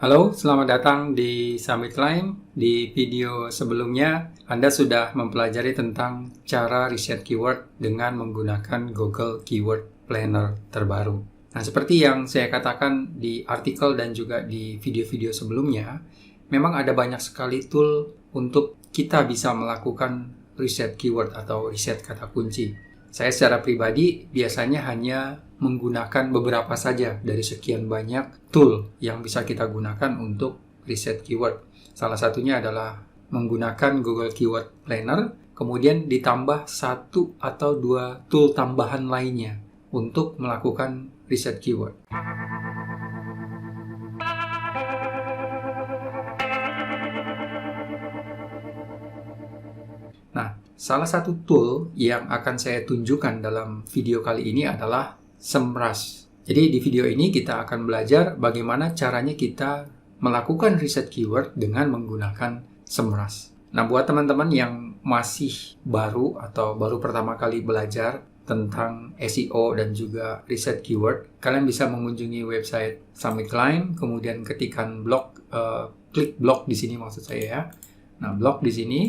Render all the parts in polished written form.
Halo, selamat datang di Summit Climb. Di video sebelumnya, Anda sudah mempelajari tentang cara riset keyword dengan menggunakan Google Keyword Planner terbaru. Nah, seperti yang saya katakan di artikel dan juga di video-video sebelumnya, memang ada banyak sekali tool untuk kita bisa melakukan riset keyword atau riset kata kunci. Saya secara pribadi biasanya hanya menggunakan beberapa saja dari sekian banyak tool yang bisa kita gunakan untuk riset keyword. Salah satunya adalah menggunakan Google Keyword Planner, kemudian ditambah satu atau dua tool tambahan lainnya untuk melakukan riset keyword. Nah, salah satu tool yang akan saya tunjukkan dalam video kali ini adalah SEMrush. Jadi di video ini kita akan belajar bagaimana caranya kita melakukan riset keyword dengan menggunakan SEMrush. Nah, buat teman-teman yang masih baru atau baru pertama kali belajar tentang SEO dan juga riset keyword, kalian bisa mengunjungi website Summit Climb, kemudian ketikkan blog, klik blog di sini maksud saya ya. Nah, blog di sini,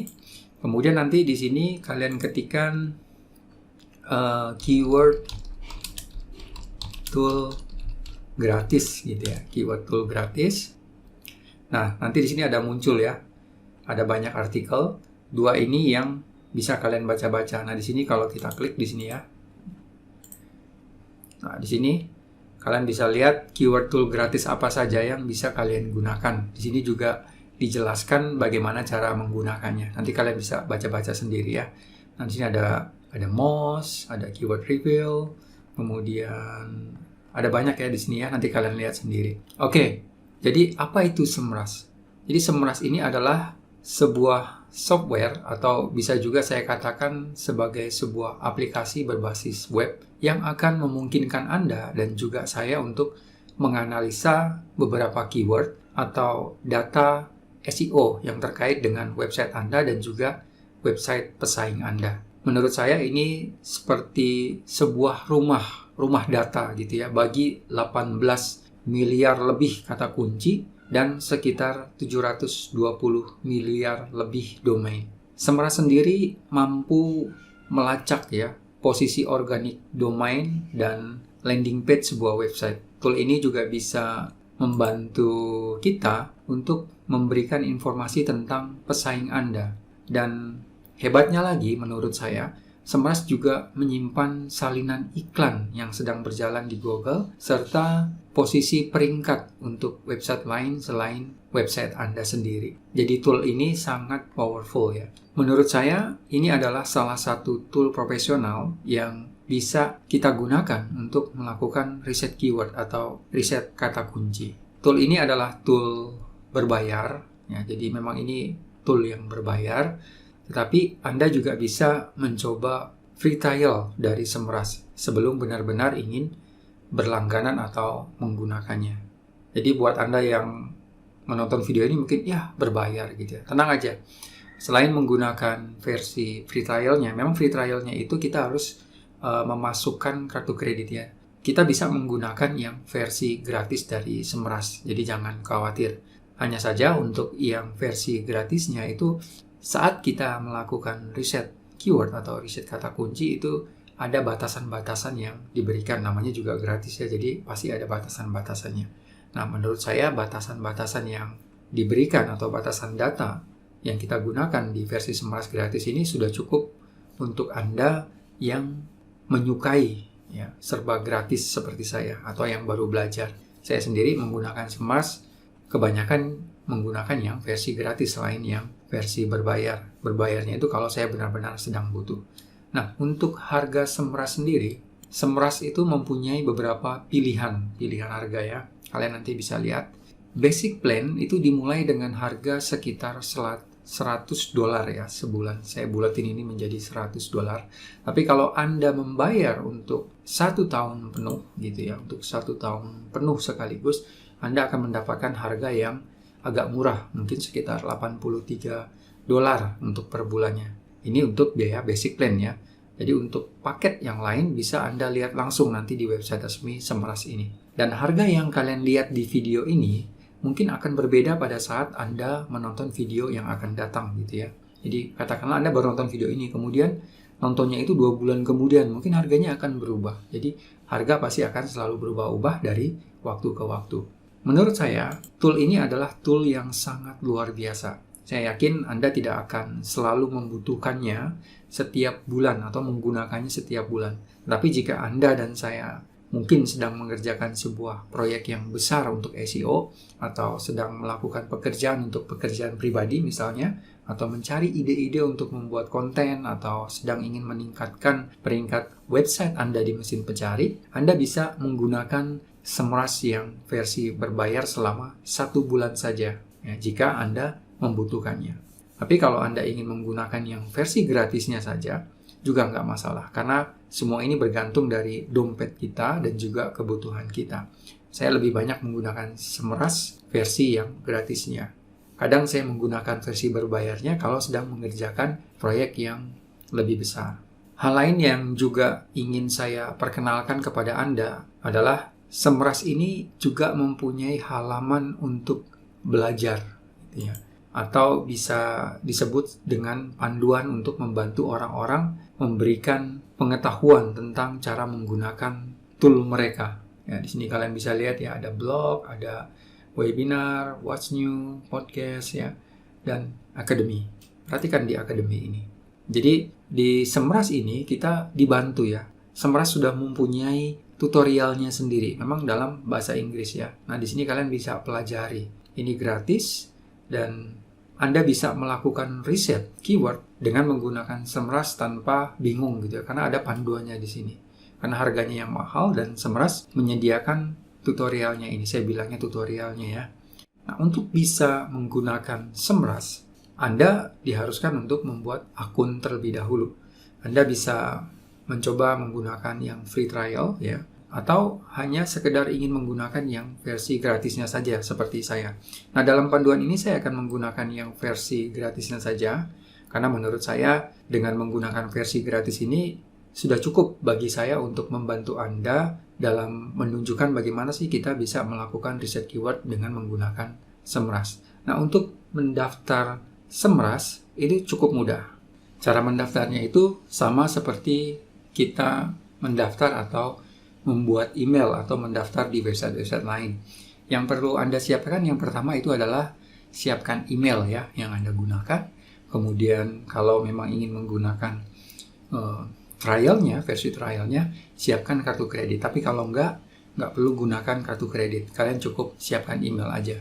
kemudian nanti di sini kalian ketikkan keyword tool gratis gitu ya, keyword tool gratis. Nah, nanti di sini ada muncul ya, ada banyak artikel. Dua ini yang bisa kalian baca-baca. Nah, di sini kalau kita klik di sini ya. Nah, di sini kalian bisa lihat keyword tool gratis apa saja yang bisa kalian gunakan. Di sini juga dijelaskan bagaimana cara menggunakannya. Nanti kalian bisa baca-baca sendiri ya. Nah, di sini ada Moz, ada keyword review, kemudian ada banyak ya di sini ya, nanti kalian lihat sendiri. Oke, jadi apa itu SEMrush? Jadi SEMrush ini adalah sebuah software atau bisa juga saya katakan sebagai sebuah aplikasi berbasis web yang akan memungkinkan Anda dan juga saya untuk menganalisa beberapa keyword atau data SEO yang terkait dengan website Anda dan juga website pesaing Anda. Menurut saya ini seperti sebuah rumah data gitu ya, bagi 18 miliar lebih kata kunci dan sekitar 720 miliar lebih domain. SEMrush sendiri mampu melacak ya posisi organik domain dan landing page sebuah website. Tool ini juga bisa membantu kita untuk memberikan informasi tentang pesaing Anda. Dan hebatnya lagi menurut saya, SEMrush juga menyimpan salinan iklan yang sedang berjalan di Google serta posisi peringkat untuk website lain selain website Anda sendiri. Jadi tool ini sangat powerful ya. Menurut saya ini adalah salah satu tool profesional yang bisa kita gunakan untuk melakukan riset keyword atau riset kata kunci. Tool ini adalah tool berbayar ya. Jadi memang ini tool yang berbayar. Tetapi Anda juga bisa mencoba free trial dari SEMrush sebelum benar-benar ingin berlangganan atau menggunakannya. Jadi buat Anda yang menonton video ini mungkin ya berbayar gitu ya. Tenang aja. Selain menggunakan versi free trialnya, memang free trialnya itu kita harus memasukkan kartu kredit ya. Kita bisa menggunakan yang versi gratis dari SEMrush. Jadi jangan khawatir. Hanya saja untuk yang versi gratisnya itu saat kita melakukan riset keyword atau riset kata kunci itu ada batasan-batasan yang diberikan, namanya juga gratis ya, jadi pasti ada batasan-batasannya. Nah, menurut saya batasan-batasan yang diberikan atau batasan data yang kita gunakan di versi SEMrush gratis ini sudah cukup untuk Anda yang menyukai ya, serba gratis seperti saya atau yang baru belajar. Saya sendiri menggunakan SEMrush kebanyakan menggunakan yang versi gratis selain yang versi berbayar. Berbayarnya itu kalau saya benar-benar sedang butuh. Nah, untuk harga SEMrush sendiri, SEMrush itu mempunyai beberapa pilihan harga ya. Kalian nanti bisa lihat. Basic plan itu dimulai dengan harga sekitar $100 ya sebulan. Saya bulatin ini menjadi $100. Tapi kalau Anda membayar untuk 1 tahun penuh gitu ya, untuk 1 tahun penuh sekaligus, Anda akan mendapatkan harga yang agak murah, mungkin sekitar $83 untuk per bulannya. Ini untuk biaya basic plan ya. Jadi untuk paket yang lain bisa Anda lihat langsung nanti di website resmi SEMrush ini. Dan harga yang kalian lihat di video ini mungkin akan berbeda pada saat Anda menonton video yang akan datang gitu ya. Jadi katakanlah Anda baru nonton video ini, kemudian nontonnya itu 2 bulan kemudian, mungkin harganya akan berubah. Jadi harga pasti akan selalu berubah-ubah dari waktu ke waktu. Menurut saya, tool ini adalah tool yang sangat luar biasa. Saya yakin Anda tidak akan selalu membutuhkannya setiap bulan atau menggunakannya setiap bulan. Tapi jika Anda dan saya mungkin sedang mengerjakan sebuah proyek yang besar untuk SEO, atau sedang melakukan pekerjaan untuk pekerjaan pribadi misalnya, atau mencari ide-ide untuk membuat konten, atau sedang ingin meningkatkan peringkat website Anda di mesin pencari, Anda bisa menggunakan Semrush yang versi berbayar selama 1 bulan saja, ya, jika Anda membutuhkannya. Tapi kalau Anda ingin menggunakan yang versi gratisnya saja, juga nggak masalah, karena semua ini bergantung dari dompet kita dan juga kebutuhan kita. Saya lebih banyak menggunakan Semrush versi yang gratisnya. Kadang saya menggunakan versi berbayarnya kalau sedang mengerjakan proyek yang lebih besar. Hal lain yang juga ingin saya perkenalkan kepada Anda adalah Semrush ini juga mempunyai halaman untuk belajar, gitu ya. Atau bisa disebut dengan panduan untuk membantu orang-orang memberikan pengetahuan tentang cara menggunakan tool mereka. Ya, di sini kalian bisa lihat ya, ada blog, ada webinar, what's new, podcast ya, dan akademi. Perhatikan di akademi ini. Jadi di Semrush ini kita dibantu ya. Semrush sudah mempunyai tutorialnya sendiri, memang dalam bahasa Inggris ya. Nah, di sini kalian bisa pelajari. Ini gratis dan Anda bisa melakukan riset keyword dengan menggunakan Semrush tanpa bingung gitu ya, karena ada panduannya di sini. Karena harganya yang mahal dan Semrush menyediakan tutorialnya ini. Saya bilangnya tutorialnya ya. Nah, untuk bisa menggunakan Semrush, Anda diharuskan untuk membuat akun terlebih dahulu. Anda bisa mencoba menggunakan yang free trial ya, atau hanya sekedar ingin menggunakan yang versi gratisnya saja seperti saya. Nah, dalam panduan ini saya akan menggunakan yang versi gratisnya saja, karena menurut saya dengan menggunakan versi gratis ini sudah cukup bagi saya untuk membantu Anda dalam menunjukkan bagaimana sih kita bisa melakukan riset keyword dengan menggunakan Semrush. Nah, untuk mendaftar Semrush ini cukup mudah. Cara mendaftarnya itu sama seperti kita mendaftar atau membuat email atau mendaftar di website-website lain. Yang perlu Anda siapkan yang pertama itu adalah siapkan email ya yang Anda gunakan. Kemudian kalau memang ingin menggunakan versi trialnya, siapkan kartu kredit. Tapi kalau nggak perlu gunakan kartu kredit. Kalian cukup siapkan email aja.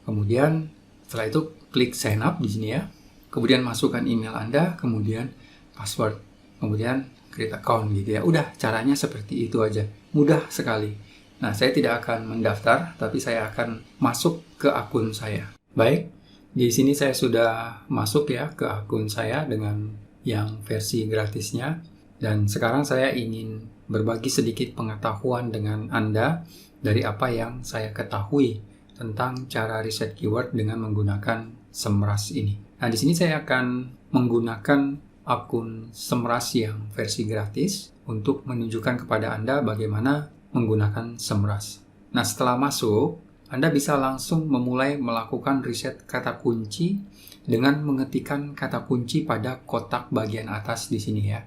Kemudian setelah itu klik sign up di sini ya. Kemudian masukkan email Anda, kemudian password, kemudian create account gitu ya. Udah, caranya seperti itu aja. Mudah sekali. Nah, saya tidak akan mendaftar, tapi saya akan masuk ke akun saya. Baik, di sini saya sudah masuk ya ke akun saya dengan yang versi gratisnya. Dan sekarang saya ingin berbagi sedikit pengetahuan dengan Anda dari apa yang saya ketahui tentang cara riset keyword dengan menggunakan Semrush ini. Nah, di sini saya akan menggunakan akun Semrush yang versi gratis untuk menunjukkan kepada Anda bagaimana menggunakan Semrush. Nah, setelah masuk, Anda bisa langsung memulai melakukan riset kata kunci dengan mengetikkan kata kunci pada kotak bagian atas di sini ya.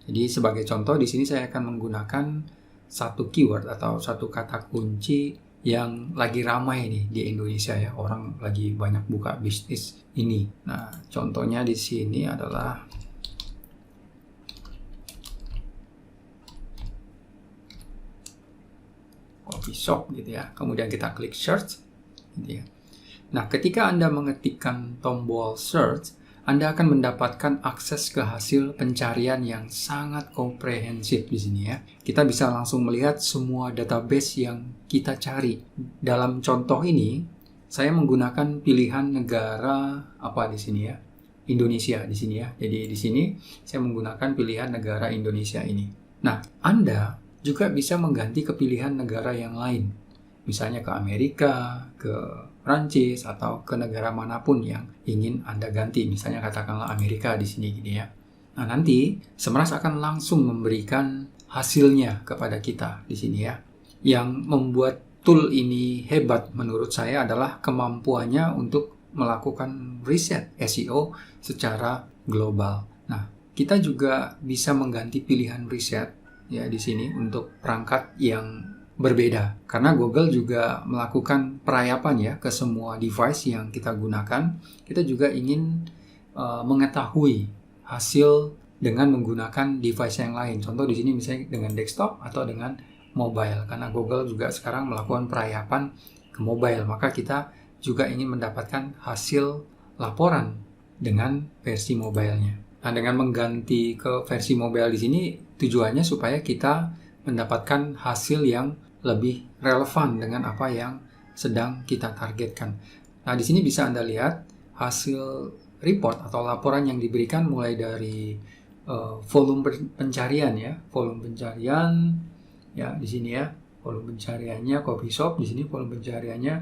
Jadi sebagai contoh di sini saya akan menggunakan satu keyword atau satu kata kunci yang lagi ramai nih di Indonesia ya. Orang lagi banyak buka bisnis ini. Nah, contohnya di sini adalah coffee shop gitu ya. Kemudian kita klik search gitu ya. Nah, ketika Anda mengetikkan tombol search, Anda akan mendapatkan akses ke hasil pencarian yang sangat komprehensif di sini ya. Kita bisa langsung melihat semua database yang kita cari. Dalam contoh ini, saya menggunakan pilihan negara apa di sini ya? Indonesia di sini ya. Jadi di sini saya menggunakan pilihan negara Indonesia ini. Nah, Anda juga bisa mengganti ke pilihan negara yang lain. Misalnya ke Amerika, ke Prancis, atau ke negara manapun yang ingin Anda ganti. Misalnya katakanlah Amerika di sini gini ya. Nah, nanti Semrush akan langsung memberikan hasilnya kepada kita di sini ya. Yang membuat tool ini hebat menurut saya adalah kemampuannya untuk melakukan riset SEO secara global. Nah, kita juga bisa mengganti pilihan riset ya di sini untuk perangkat yang berbeda. Karena Google juga melakukan perayapan ya ke semua device yang kita gunakan. Kita juga ingin mengetahui hasil dengan menggunakan device yang lain. Contoh di sini misalnya dengan desktop atau dengan mobile. Karena Google juga sekarang melakukan perayapan ke mobile, maka kita juga ingin mendapatkan hasil laporan dengan versi mobilenya. Nah, dengan mengganti ke versi mobile di sini tujuannya supaya kita mendapatkan hasil yang lebih relevan dengan apa yang sedang kita targetkan. Nah, di sini bisa Anda lihat hasil report atau laporan yang diberikan mulai dari volume pencarian ya, volume pencarian ya di sini ya, volume pencariannya coffee shop, di sini volume pencariannya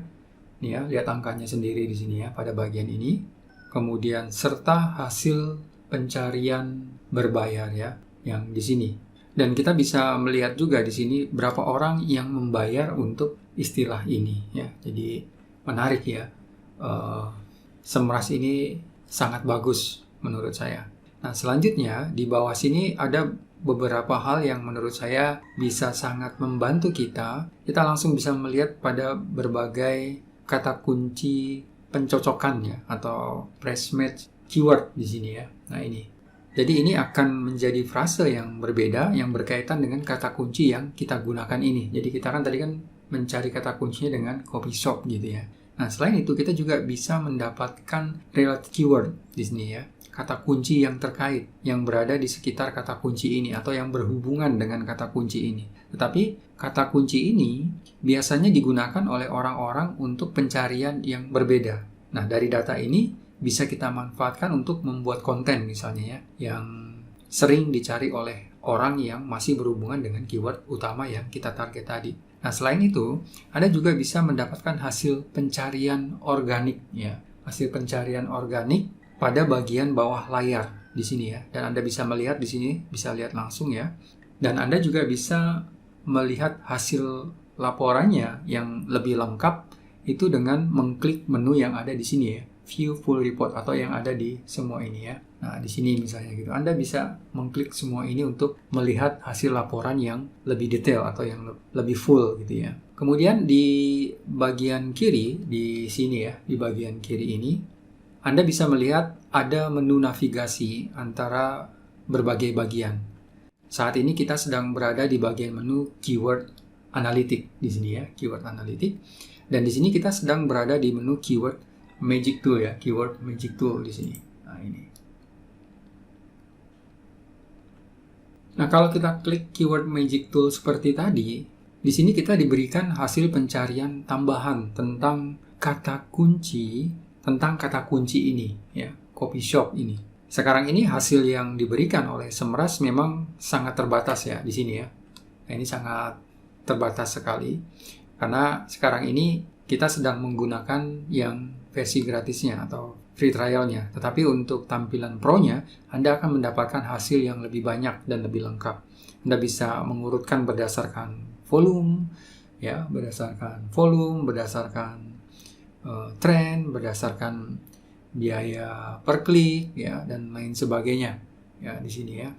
nih ya, lihat angkanya sendiri di sini ya pada bagian ini. Kemudian serta hasil pencarian berbayar ya yang di sini. Dan kita bisa melihat juga di sini berapa orang yang membayar untuk istilah ini ya. Jadi menarik ya. Semrush ini sangat bagus menurut saya. Nah, selanjutnya di bawah sini ada beberapa hal yang menurut saya bisa sangat membantu kita. Kita langsung bisa melihat pada berbagai kata kunci pencocokan ya atau phrase match keyword di sini ya. Nah, ini. Jadi ini akan menjadi frase yang berbeda yang berkaitan dengan kata kunci yang kita gunakan ini. Jadi kita kan tadi kan mencari kata kuncinya dengan coffee shop gitu ya. Nah, selain itu kita juga bisa mendapatkan related keyword di sini ya. Kata kunci yang terkait, yang berada di sekitar kata kunci ini atau yang berhubungan dengan kata kunci ini. Tetapi kata kunci ini biasanya digunakan oleh orang-orang untuk pencarian yang berbeda. Nah, dari data ini bisa kita manfaatkan untuk membuat konten misalnya ya, yang sering dicari oleh orang yang masih berhubungan dengan keyword utama yang kita target tadi. Nah, selain itu, Anda juga bisa mendapatkan hasil pencarian organik ya. Hasil pencarian organik pada bagian bawah layar di sini ya. Dan Anda bisa melihat di sini, bisa lihat langsung ya. Dan Anda juga bisa melihat hasil laporannya yang lebih lengkap itu dengan mengklik menu yang ada di sini ya. View full report atau yang ada di semua ini ya. Nah, di sini misalnya gitu. Anda bisa mengklik semua ini untuk melihat hasil laporan yang lebih detail atau yang lebih full gitu ya. Kemudian di bagian kiri di sini ya, di bagian kiri ini Anda bisa melihat ada menu navigasi antara berbagai bagian. Saat ini kita sedang berada di bagian menu keyword analytic di sini ya, keyword analytic. Dan di sini kita sedang berada di menu keyword magic tool ya, keyword magic tool di sini. Nah, ini. Nah, kalau kita klik keyword magic tool seperti tadi, di sini kita diberikan hasil pencarian tambahan tentang kata kunci ini ya, coffee shop ini. Sekarang ini hasil yang diberikan oleh Semrush memang sangat terbatas ya di sini ya. Nah, ini sangat terbatas sekali karena sekarang ini kita sedang menggunakan yang versi gratisnya atau free trialnya. Tetapi untuk tampilan pro-nya, Anda akan mendapatkan hasil yang lebih banyak dan lebih lengkap. Anda bisa mengurutkan berdasarkan volume, ya, berdasarkan tren, berdasarkan biaya per klik, ya, dan lain sebagainya, ya, di sini ya.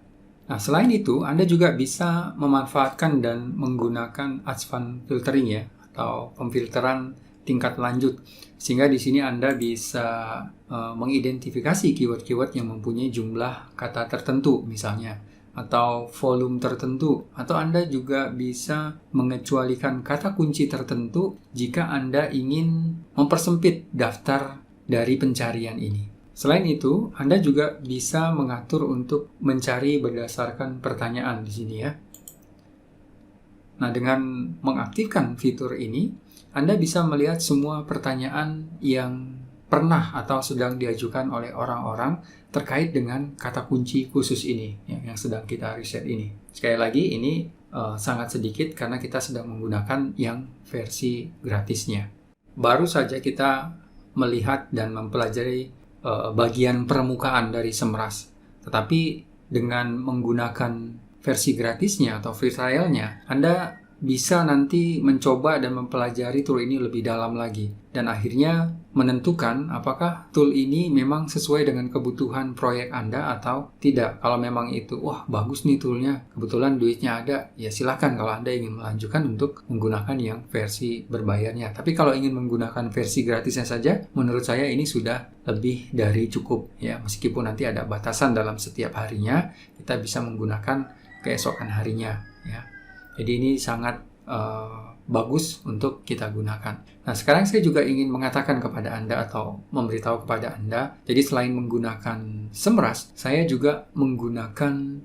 Nah, selain itu, Anda juga bisa memanfaatkan dan menggunakan advanced filtering ya, atau pemfilteran tingkat lanjut, sehingga di sini Anda bisa mengidentifikasi keyword-keyword yang mempunyai jumlah kata tertentu misalnya, atau volume tertentu, atau Anda juga bisa mengecualikan kata kunci tertentu jika Anda ingin mempersempit daftar dari pencarian ini. Selain itu, Anda juga bisa mengatur untuk mencari berdasarkan pertanyaan di sini ya. Nah, dengan mengaktifkan fitur ini, Anda bisa melihat semua pertanyaan yang pernah atau sedang diajukan oleh orang-orang terkait dengan kata kunci khusus ini yang sedang kita riset ini. Sekali lagi, ini sangat sedikit karena kita sedang menggunakan yang versi gratisnya. Baru saja kita melihat dan mempelajari bagian permukaan dari Semrush. Tetapi dengan menggunakan versi gratisnya atau free trialnya, Anda bisa nanti mencoba dan mempelajari tool ini lebih dalam lagi dan akhirnya menentukan apakah tool ini memang sesuai dengan kebutuhan proyek Anda atau tidak. Kalau memang itu, wah bagus nih toolnya, kebetulan duitnya ada, ya silakan kalau Anda ingin melanjutkan untuk menggunakan yang versi berbayarnya. Tapi kalau ingin menggunakan versi gratisnya saja, menurut saya ini sudah lebih dari cukup ya, meskipun nanti ada batasan dalam setiap harinya, kita bisa menggunakan keesokan harinya ya. Jadi ini sangat bagus untuk kita gunakan. Nah, sekarang saya juga ingin mengatakan kepada Anda atau memberitahu kepada Anda, jadi selain menggunakan Semrush, saya juga menggunakan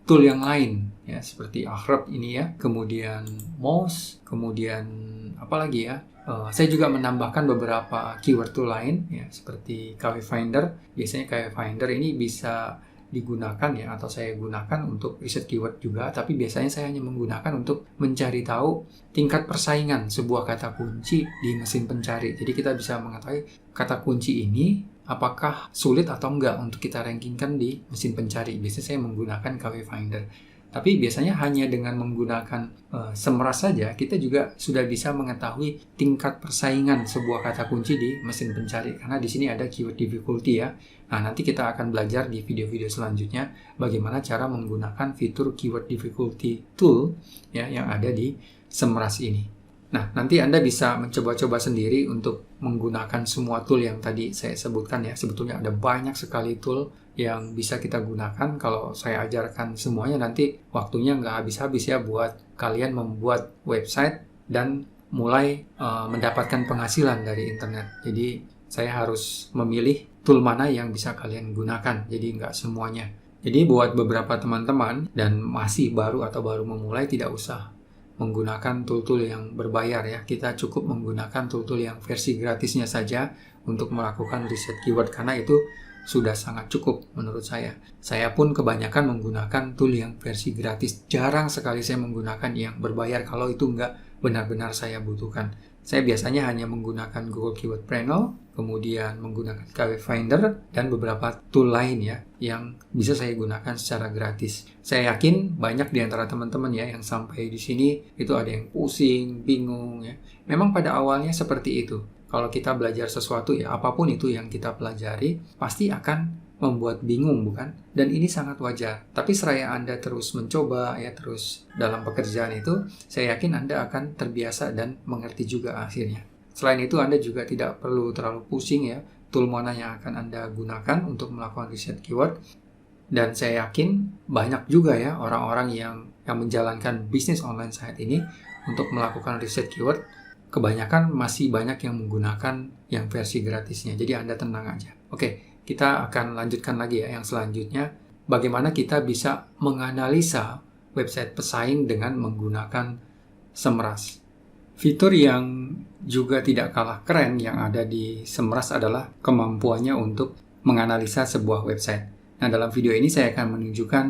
tool yang lain, ya, seperti Ahref ini ya, kemudian Moz, kemudian apa lagi ya, saya juga menambahkan beberapa keyword tool lain, ya, seperti KW Finder. Biasanya KW Finder ini bisa digunakan ya, atau saya gunakan untuk riset keyword juga, tapi biasanya saya hanya menggunakan untuk mencari tahu tingkat persaingan sebuah kata kunci di mesin pencari. Jadi kita bisa mengetahui kata kunci ini apakah sulit atau enggak untuk kita rankingkan di mesin pencari. Biasanya saya menggunakan KW Finder. Tapi biasanya hanya dengan menggunakan Semrush saja, kita juga sudah bisa mengetahui tingkat persaingan sebuah kata kunci di mesin pencari. Karena di sini ada keyword difficulty ya. Nah, nanti kita akan belajar di video-video selanjutnya bagaimana cara menggunakan fitur keyword difficulty tool ya, yang ada di Semrush ini. Nah, nanti Anda bisa mencoba-coba sendiri untuk menggunakan semua tool yang tadi saya sebutkan ya. Sebetulnya ada banyak sekali tool yang bisa kita gunakan. Kalau saya ajarkan semuanya nanti waktunya nggak habis-habis ya buat kalian membuat website dan mulai mendapatkan penghasilan dari internet. Jadi saya harus memilih tool mana yang bisa kalian gunakan. Jadi nggak semuanya. Jadi buat beberapa teman-teman dan masih baru atau baru memulai, tidak usah menggunakan tool-tool yang berbayar ya. Kita cukup menggunakan tool-tool yang versi gratisnya saja untuk melakukan riset keyword, karena itu sudah sangat cukup menurut saya. Saya pun kebanyakan menggunakan tool yang versi gratis. Jarang sekali saya menggunakan yang berbayar kalau itu nggak benar-benar saya butuhkan. Saya biasanya hanya menggunakan Google Keyword Panel, kemudian menggunakan KW Finder, dan beberapa tool lain ya yang bisa saya gunakan secara gratis. Saya yakin banyak di antara teman-teman ya yang sampai di sini itu ada yang pusing, bingung ya. Memang pada awalnya seperti itu. Kalau kita belajar sesuatu ya, apapun itu yang kita pelajari, pasti akan membuat bingung, bukan? Dan ini sangat wajar. Tapi seraya Anda terus mencoba, ya terus dalam pekerjaan itu, saya yakin Anda akan terbiasa dan mengerti juga akhirnya. Selain itu, Anda juga tidak perlu terlalu pusing ya, tool mana yang akan Anda gunakan untuk melakukan riset keyword. Dan saya yakin banyak juga ya orang-orang yang menjalankan bisnis online saat ini untuk melakukan riset keyword. Kebanyakan masih banyak yang menggunakan yang versi gratisnya. Jadi Anda tenang aja. Oke, kita akan lanjutkan lagi ya yang selanjutnya. Bagaimana kita bisa menganalisa website pesaing dengan menggunakan Semrush. Fitur yang juga tidak kalah keren yang ada di Semrush adalah kemampuannya untuk menganalisa sebuah website. Nah, dalam video ini saya akan menunjukkan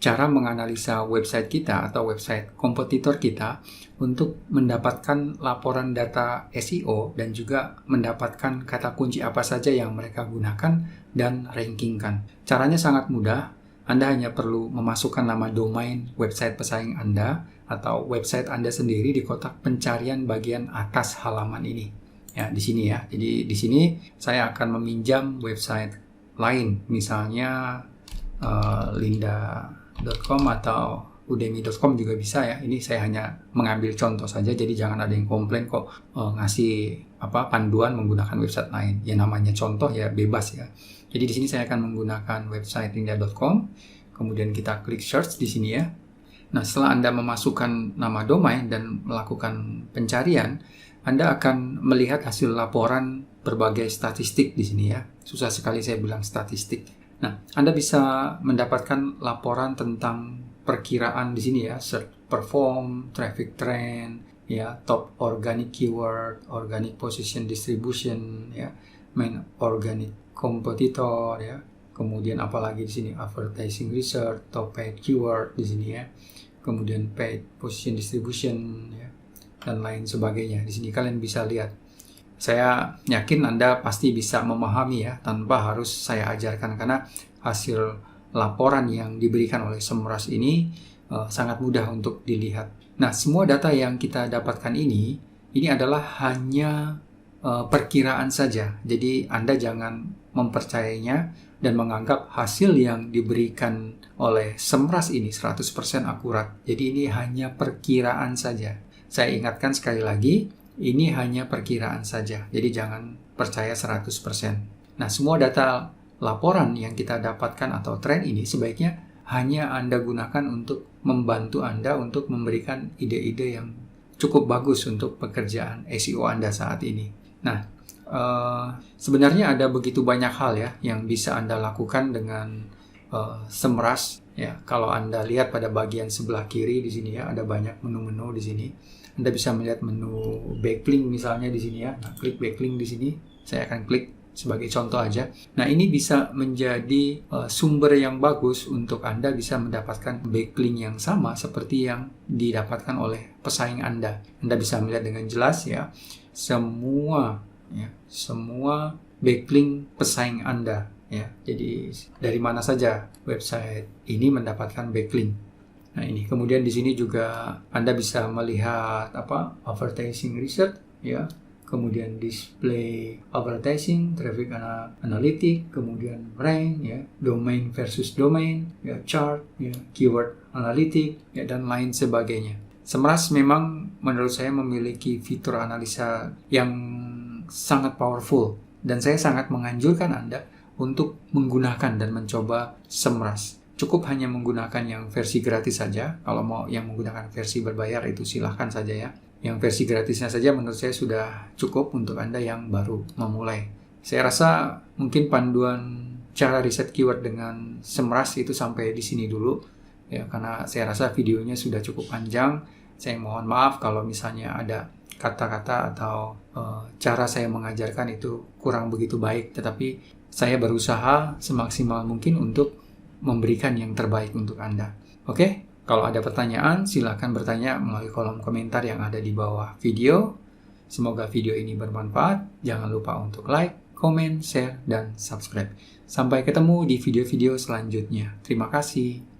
cara menganalisa website kita atau website kompetitor kita untuk mendapatkan laporan data SEO dan juga mendapatkan kata kunci apa saja yang mereka gunakan dan rankingkan. Caranya sangat mudah. Anda hanya perlu memasukkan nama domain website pesaing Anda atau website Anda sendiri di kotak pencarian bagian atas halaman ini. Ya, di sini ya. Jadi di sini saya akan meminjam website lain, misalnya linda.com atau udemy.com juga bisa ya. Ini saya hanya mengambil contoh saja, jadi jangan ada yang komplain kok ngasih panduan menggunakan website lain. Ya namanya contoh ya, bebas ya. Jadi di sini saya akan menggunakan website linda.com. Kemudian kita klik search di sini ya. Nah, setelah Anda memasukkan nama domain dan melakukan pencarian, Anda akan melihat hasil laporan berbagai statistik di sini ya. Susah sekali saya bilang statistik. Nah, Anda bisa mendapatkan laporan tentang perkiraan di sini ya, search perform, traffic trend, ya, top organic keyword, organic position distribution, ya, main organic competitor, ya. Kemudian apalagi di sini advertising research, top paid keyword di sini ya. Kemudian paid position distribution, ya, dan lain sebagainya. Di sini kalian bisa lihat. Saya yakin Anda pasti bisa memahami ya, tanpa harus saya ajarkan, karena hasil laporan yang diberikan oleh Semrush ini sangat mudah untuk dilihat. Nah, semua data yang kita dapatkan ini adalah hanya perkiraan saja. Jadi Anda jangan mempercayainya dan menganggap hasil yang diberikan oleh Semrush ini 100% akurat. Jadi ini hanya perkiraan saja. Saya ingatkan sekali lagi, ini hanya perkiraan saja. Jadi jangan percaya 100%. Nah, semua data laporan yang kita dapatkan atau tren ini sebaiknya hanya Anda gunakan untuk membantu Anda untuk memberikan ide-ide yang cukup bagus untuk pekerjaan SEO Anda saat ini. Nah, sebenarnya ada begitu banyak hal ya yang bisa Anda lakukan dengan Semrush. Ya, kalau Anda lihat pada bagian sebelah kiri di sini ya, ada banyak menu-menu di sini. Anda bisa melihat menu backlink misalnya di sini ya. Nah, klik backlink di sini. Saya akan klik sebagai contoh aja. Nah, ini bisa menjadi sumber yang bagus untuk Anda bisa mendapatkan backlink yang sama seperti yang didapatkan oleh pesaing Anda. Anda bisa melihat dengan jelas ya, semua backlink pesaing Anda ya. Jadi dari mana saja website ini mendapatkan backlink. Nah, ini kemudian di sini juga Anda bisa melihat advertising research ya. Kemudian display advertising, traffic analytic, kemudian rank, ya, domain versus domain, ya, chart, ya, keyword analytic, ya, dan lain sebagainya. Semrush memang menurut saya memiliki fitur analisa yang sangat powerful, dan saya sangat menganjurkan Anda untuk menggunakan dan mencoba Semrush. Cukup hanya menggunakan yang versi gratis saja. Kalau mau yang menggunakan versi berbayar itu silahkan saja ya. Yang versi gratisnya saja menurut saya sudah cukup untuk Anda yang baru memulai. Saya rasa mungkin panduan cara riset keyword dengan Semrush itu sampai di sini dulu. Ya, karena saya rasa videonya sudah cukup panjang. Saya mohon maaf kalau misalnya ada kata-kata atau cara saya mengajarkan itu kurang begitu baik. Tetapi saya berusaha semaksimal mungkin untuk memberikan yang terbaik untuk Anda. Oke? Kalau ada pertanyaan, silakan bertanya melalui kolom komentar yang ada di bawah video. Semoga video ini bermanfaat. Jangan lupa untuk like, komen, share, dan subscribe. Sampai ketemu di video-video selanjutnya. Terima kasih.